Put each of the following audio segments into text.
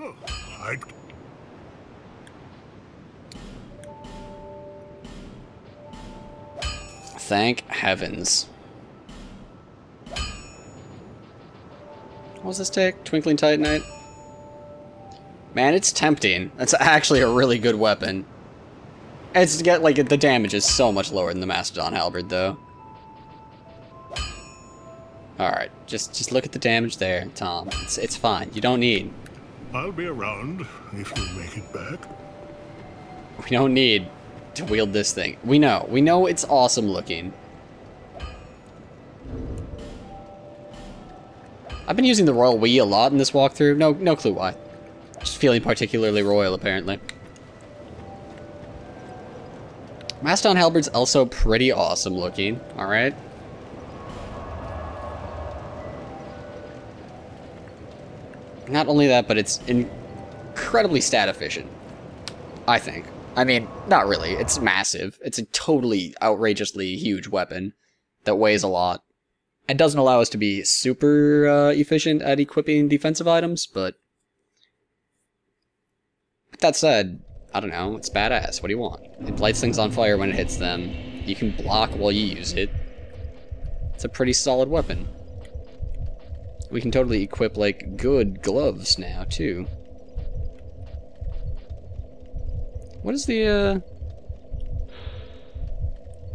Oh, I... Thank heavens. What was this take? Twinkling Titanite? Man, it's tempting. That's actually a really good weapon. It's got, like, the damage is so much lower than the Mastodon Halberd, though. Alright, just look at the damage there, Tom. It's fine. You don't need. I'll be around if you make it back. We don't need to wield this thing. We know it's awesome looking. I've been using the Royal Wii a lot in this walkthrough. No clue why. Just feeling particularly royal, apparently. Mastodon Halberd's also pretty awesome looking, alright? Not only that, but it's incredibly stat efficient, I think. I mean, not really. It's massive. It's a totally outrageously huge weapon that weighs a lot. It doesn't allow us to be super efficient at equipping defensive items, but with that said, I don't know, it's badass. What do you want? It lights things on fire when it hits them. You can block while you use it. It's a pretty solid weapon. We can totally equip, like, good gloves now, too. What is the,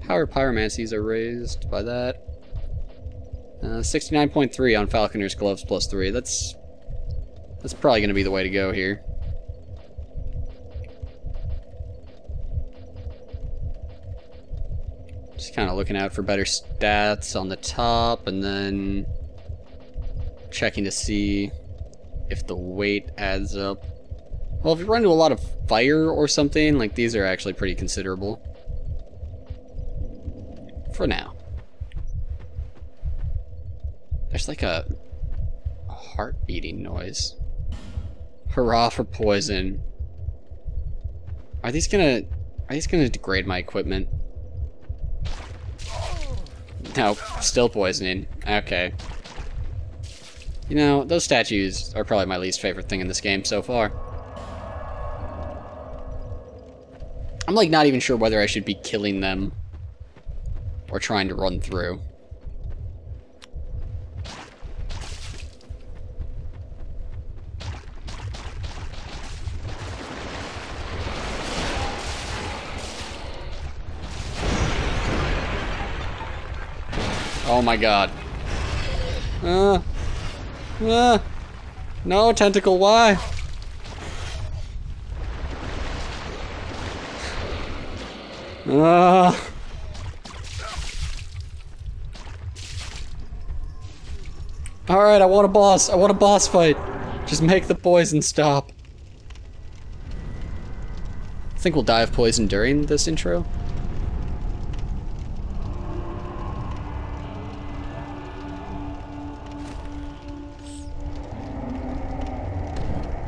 Power pyromancies are raised by that. 69.3 on Falconer's gloves plus 3. That's probably going to be the way to go here. Just kind of looking out for better stats on the top, and then checking to see if the weight adds up. Well, if you run into a lot of fire or something, like, these are actually pretty considerable. For now. There's like a heart beating noise. Hurrah for poison. Are these gonna degrade my equipment? No, still poisoning. Okay. You know, those statues are probably my least favorite thing in this game so far. I'm like not even sure whether I should be killing them or trying to run through. Oh my god. No, tentacle, why? Alright, I want a boss. I want a boss fight. Just make the poison stop. I think we'll die of poison during this intro.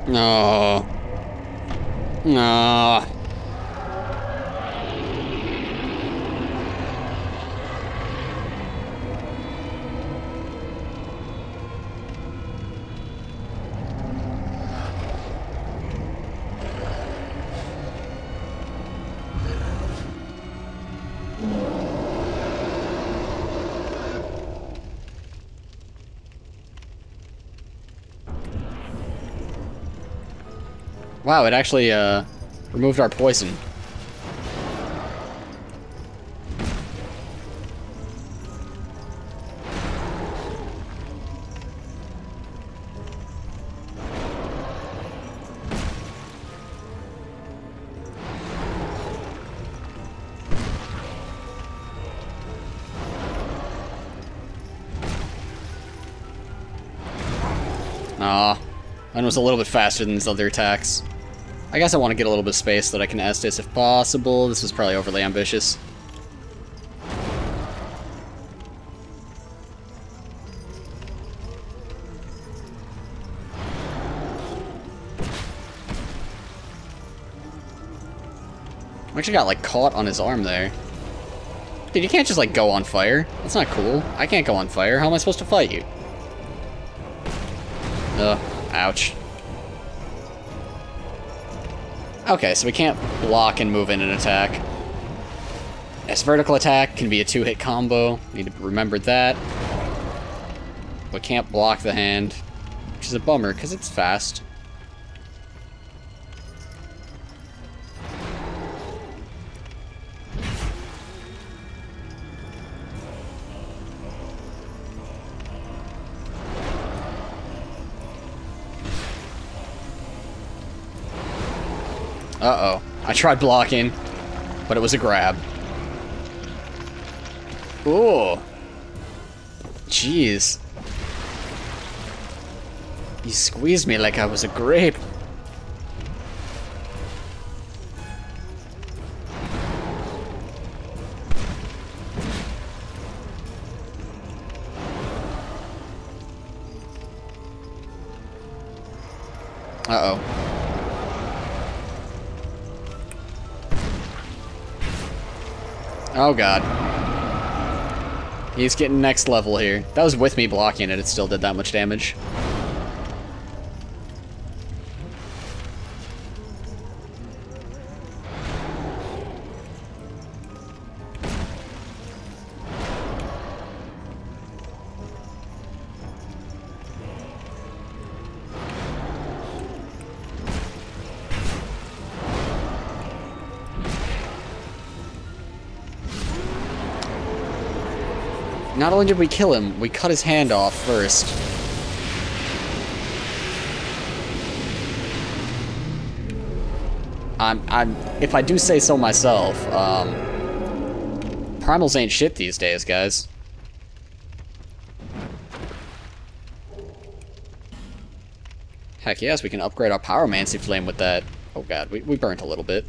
No. No. Wow, it actually removed our poison. Aw, mine was a little bit faster than these other attacks. I guess I want to get a little bit of space so that I can Estus if possible. This was probably overly ambitious. I actually got, like, caught on his arm there. Dude, you can't just, like, go on fire. That's not cool. I can't go on fire. How am I supposed to fight you? Ugh, ouch. Okay, so we can't block and move in an attack. This vertical attack can be a 2-hit combo. Need to remember that. We can't block the hand, which is a bummer, because it's fast. Uh-oh. I tried blocking, but it was a grab. Ooh. Jeez. You squeezed me like I was a grape. Uh-oh. Oh god. He's getting next level here. That was with me blocking it, it still did that much damage. Not only did we kill him, we cut his hand off first. If I do say so myself, primals ain't shit these days, guys. Heck yes, we can upgrade our Pyromancy Flame with that. Oh god, we burnt a little bit.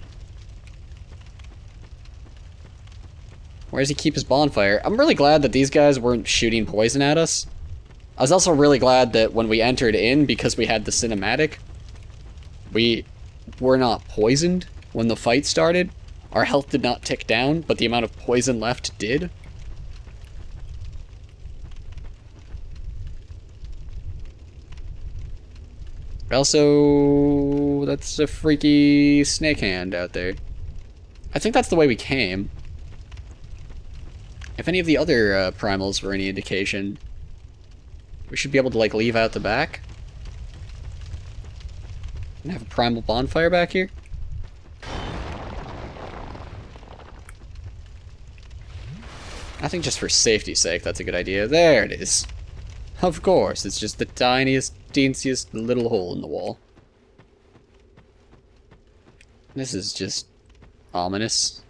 Where does he keep his bonfire? I'm really glad that these guys weren't shooting poison at us. I was also really glad that when we entered in, because we had the cinematic, we were not poisoned when the fight started. Our health did not tick down, but the amount of poison left did. Also, that's a freaky snake hand out there. I think that's the way we came. If any of the other primals were any indication, we should be able to, like, leave out the back. And have a primal bonfire back here. I think just for safety's sake, that's a good idea. There it is. Of course, it's just the tiniest, teensiest little hole in the wall. This is just ominous.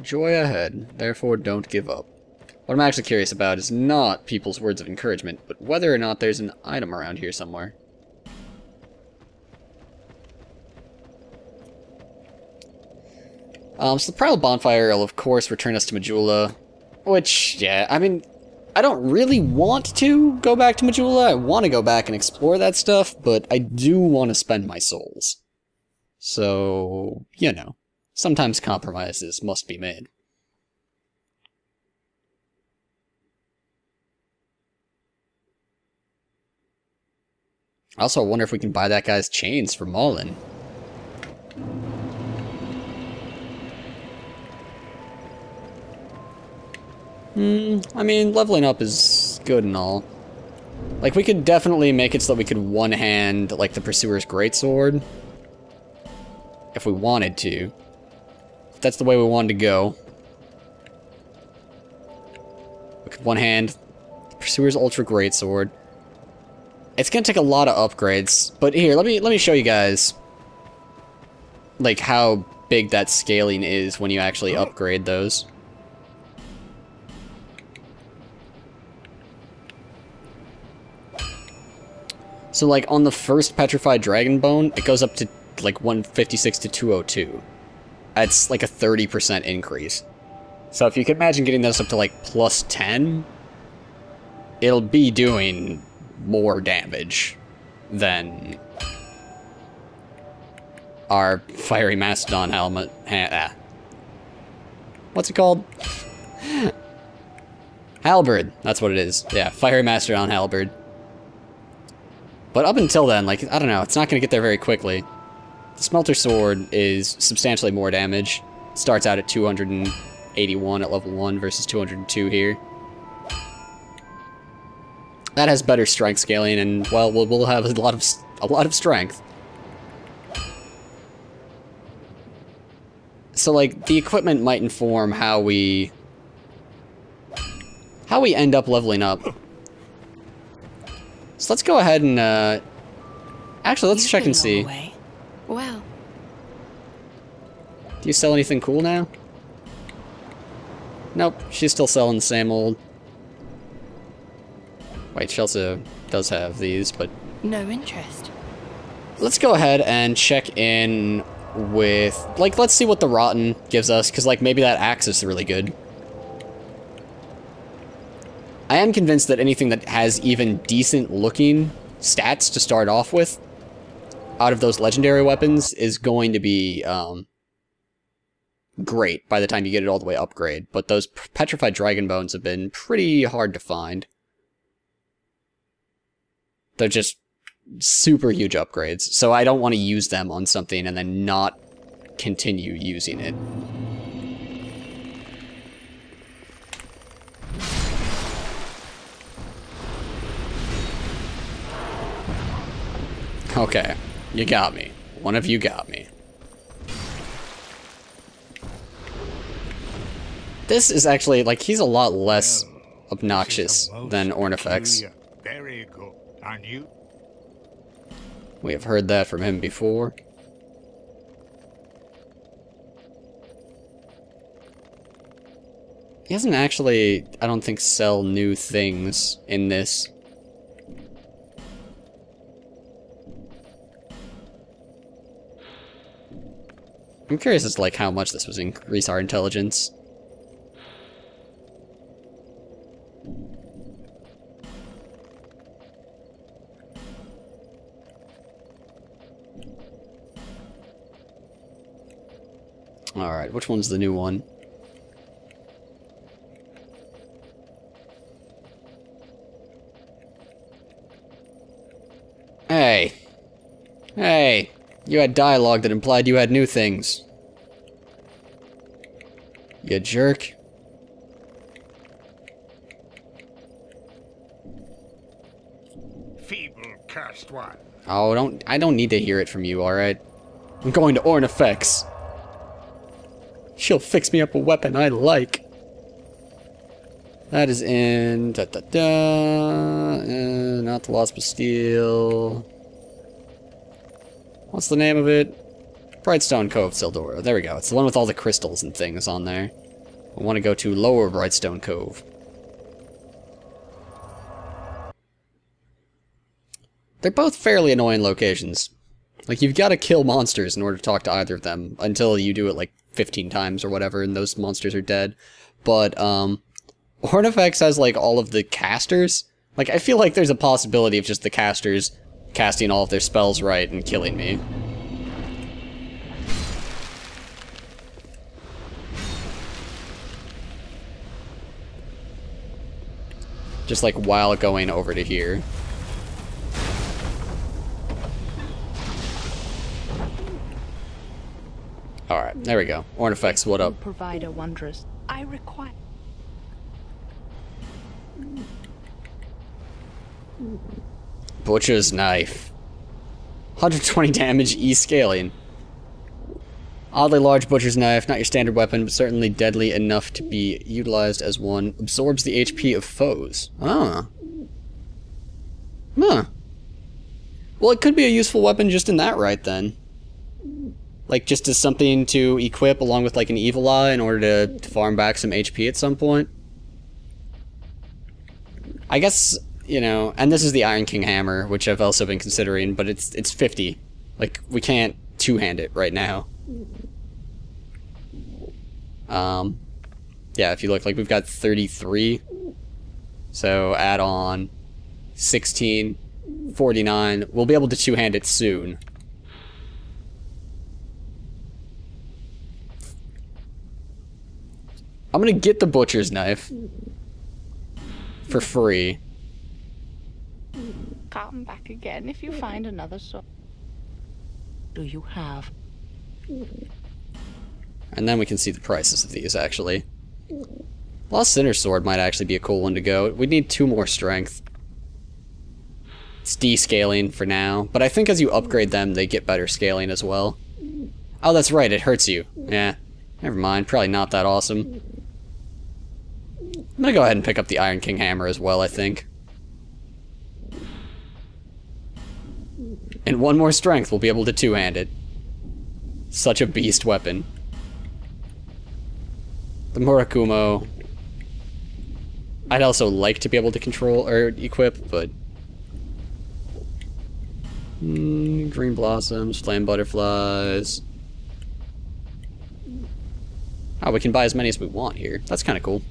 Joy ahead, therefore don't give up. What I'm actually curious about is not people's words of encouragement, but whether or not there's an item around here somewhere. So the Primal Bonfire will of course return us to Majula, which, yeah, I mean, I don't really want to go back to Majula. I want to go back and explore that stuff, but I do want to spend my souls. So, you know. Sometimes compromises must be made. I also wonder if we can buy that guy's chains for Mullen. I mean, leveling up is good and all. Like, we could definitely make it so that we could one-hand, like, the Pursuer's Greatsword. If we wanted to. If that's the way we wanted to go. We could one-hand the Pursuer's Ultra Greatsword. It's gonna take a lot of upgrades, but here, let me show you guys, like, how big that scaling is when you actually upgrade those. So, like, on the first Petrified Dragon Bone, it goes up to, like, 156 to 202. That's, like, a 30% increase. So if you can imagine getting this up to, like, plus 10, it'll be doing more damage than our fiery mastodon helmet. What's it called? Halberd. That's what it is. Yeah, fiery mastodon halberd. But up until then, like, I don't know, it's not going to get there very quickly. The smelter sword is substantially more damage. It starts out at 281 at level 1 versus 202 here. That has better strength scaling, and well, we'll have a lot of strength. So like the equipment might inform how we end up leveling up. So let's go ahead and actually let's check and see. Well, do you sell anything cool now? Nope, she's still selling the same old. Wait, she also does have these, but... no interest. Let's go ahead and check in with... like, let's see what the Rotten gives us, because, like, maybe that axe is really good. I am convinced that anything that has even decent-looking stats to start off with, out of those legendary weapons, is going to be, great by the time you get it all the way upgrade. But those petrified dragon bones have been pretty hard to find. They're just super huge upgrades, so I don't want to use them on something and then not continue using it. Okay, you got me. One of you got me. This is actually, like, he's a lot less obnoxious than Ornifex. Very good. And you? We have heard that from him before. He doesn't actually, I don't think, sell new things in this. I'm curious as to, like, how much this was increase our intelligence. Alright, which one's the new one? Hey! Hey! You had dialogue that implied you had new things. You jerk. Feeble cursed one. Oh, I don't need to hear it from you, alright? I'm going to Ornifex. She'll fix me up a weapon I like. That is in... not the Lost Bastille. What's the name of it? Brightstone Cove, Sildora. There we go. It's the one with all the crystals and things on there. I want to go to Lower Brightstone Cove. They're both fairly annoying locations. Like, you've got to kill monsters in order to talk to either of them, until you do it, like, 15 times or whatever, and those monsters are dead. But, Ornifex has, like, all of the casters. Like, I feel like there's a possibility of just the casters casting all of their spells right and killing me. Just, like, while going over to here. Alright, there we go. Ornifex, what up? Provide a wondrous. I require. Butcher's Knife. 120 damage, E-scaling. Oddly large Butcher's Knife, not your standard weapon, but certainly deadly enough to be utilized as one. Absorbs the HP of foes. Ah. Huh. Well, it could be a useful weapon just in that right, then. Like, just as something to equip along with, like, an Evil Eye in order to farm back some HP at some point. I guess, you know, and this is the Iron King Hammer, which I've also been considering, but it's 50. Like, we can't two-hand it right now. Yeah, if you look, like, we've got 33. So, add on 16, 49. We'll be able to two-hand it soon. I'm gonna get the butcher's knife. For free. Come back again if you find another sword. Do you have? And then we can see the prices of these, actually. Lost Sinner's Sword might actually be a cool one to go. We need 2 more strength. It's descaling for now, but I think as you upgrade them, they get better scaling as well. Oh, that's right, it hurts you. Yeah, never mind, probably not that awesome. I'm gonna go ahead and pick up the Iron King Hammer as well, I think. And 1 more strength, we'll be able to 2-hand it. Such a beast weapon. The Murakumo. I'd also like to be able to control or equip, but green blossoms, flame butterflies. Oh, we can buy as many as we want here. That's kind of cool.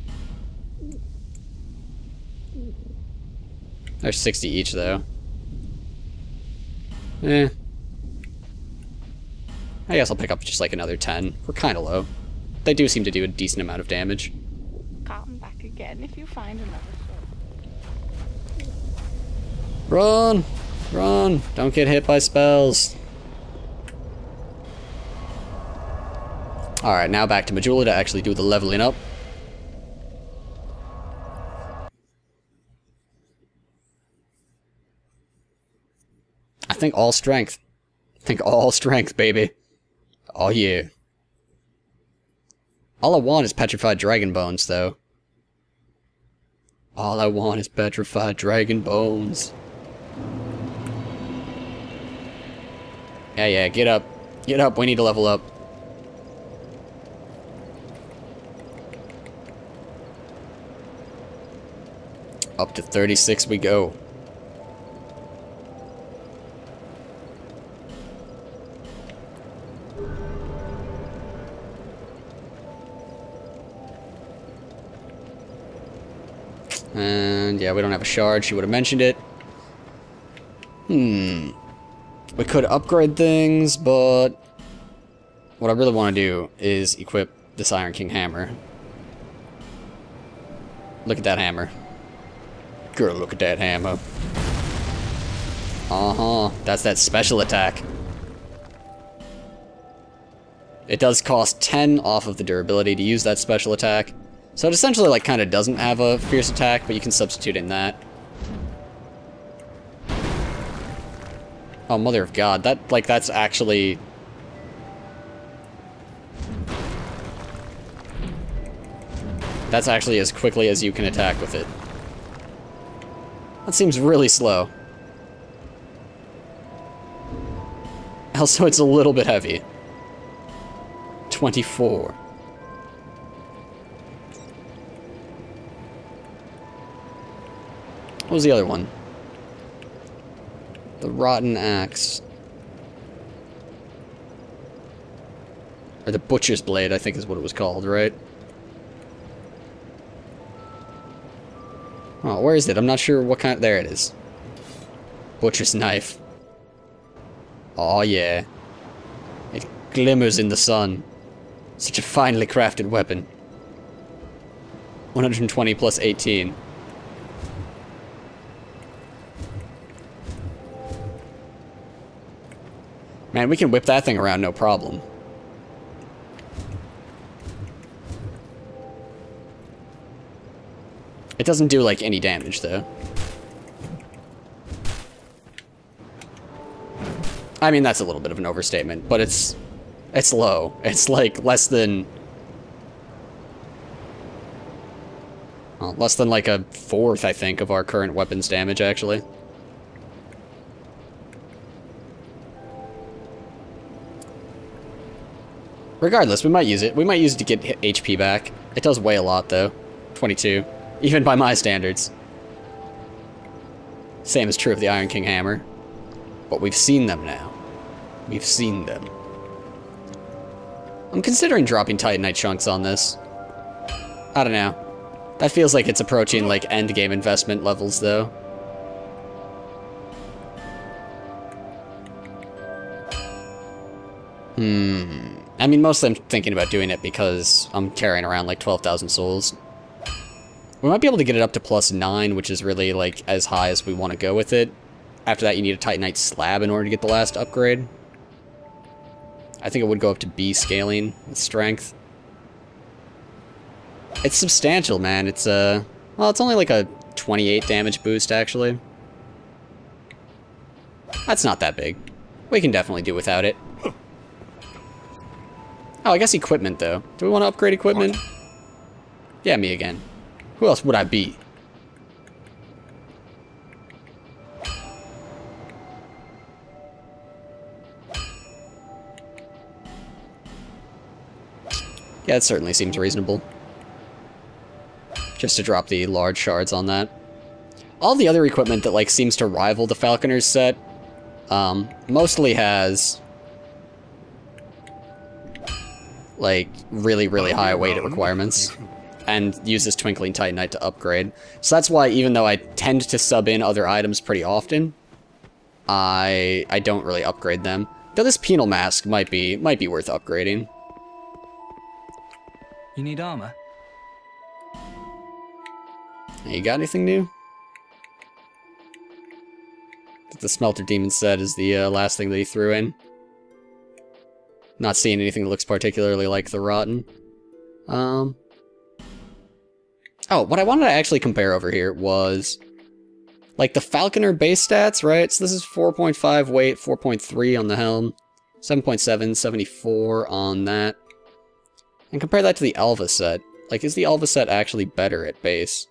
There's 60 each, though. I guess I'll pick up just like another 10. We're kind of low. They do seem to do a decent amount of damage. Come back again if you find another sword. Run! Run! Don't get hit by spells. Alright, now back to Majula to actually do the leveling up. I think all strength. I think all strength, baby. Oh yeah. All I want is petrified dragon bones, though. All I want is petrified dragon bones. Yeah, get up. Get up, we need to level up. Up to 36 we go. And yeah, we don't have a shard. She would have mentioned it. We could upgrade things, but what I really want to do is equip this Iron King hammer. Look at that hammer. Girl, look at that hammer. That's that special attack. It does cost 10 off of the durability to use that special attack. So it essentially, like, kind of doesn't have a fierce attack, but you can substitute in that. Oh, mother of God. That, like, that's actually... That's actually as quickly as you can attack with it. That seems really slow. Also, it's a little bit heavy. 24. What was the other one? The Rotten Axe. Or the Butcher's Blade, I think is what it was called, right? Oh, where is it? I'm not sure what kind... There it is. Butcher's Knife. Oh yeah. It glimmers in the sun. Such a finely crafted weapon. 120 plus 18. Man, we can whip that thing around no problem. It doesn't do, like, any damage, though. I mean, that's a little bit of an overstatement, but it's low. It's, like, less than, like, a fourth, I think, of our current weapons damage, actually. Regardless, we might use it. We might use it to get HP back. It does weigh a lot, though. 22. Even by my standards. Same is true of the Iron King hammer. But we've seen them now. We've seen them. I'm considering dropping Titanite chunks on this. I don't know. That feels like it's approaching, like, endgame investment levels, though. I mean, mostly I'm thinking about doing it because I'm carrying around like 12,000 souls. We might be able to get it up to +9, which is really like as high as we want to go with it. After that, you need a Titanite slab in order to get the last upgrade. I think it would go up to B scaling with strength. It's substantial, man. It's well, it's only like a 28 damage boost, actually. That's not that big. We can definitely do without it. Oh, I guess equipment, though. Do we want to upgrade equipment? Yeah, me again. Who else would I be? Yeah, it certainly seems reasonable. Just to drop the large shards on that. All the other equipment that, like, seems to rival the Falconer's set, mostly has, like, really, really high weight requirements, and uses Twinkling Titanite to upgrade. So that's why, even though I tend to sub in other items pretty often, I don't really upgrade them. Though this penal mask might be worth upgrading. You need armor? You got anything new? The Smelter Demon set is the last thing that he threw in. Not seeing anything that looks particularly like the Rotten. Oh, what I wanted to actually compare over here was, like, the Falconer base stats, right? So this is 4.5 weight, 4.3 on the helm, 7.7, 74 on that. And compare that to the Alva set. Like, is the Alva set actually better at base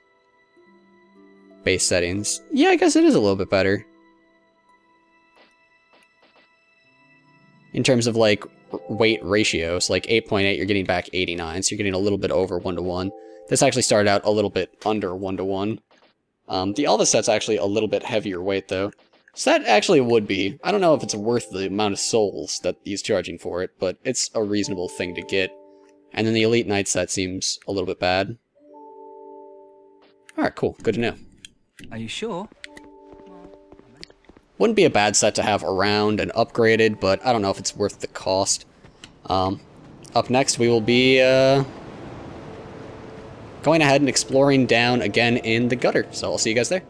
settings? Yeah, I guess it is a little bit better. In terms of, like, weight ratios, like 8.8, you're getting back 89, so you're getting a little bit over 1-to-1. This actually started out a little bit under 1-to-1. The Alva set's actually a little bit heavier weight, though. So that actually would be, I don't know if it's worth the amount of souls that he's charging for it, but it's a reasonable thing to get. And then the Elite Knight set seems a little bit bad. Alright, cool. Good to know. Are you sure? Wouldn't be a bad set to have around and upgraded, but I don't know if it's worth the cost. Up next, we will be going ahead and exploring down again in the gutter, so I'll see you guys there.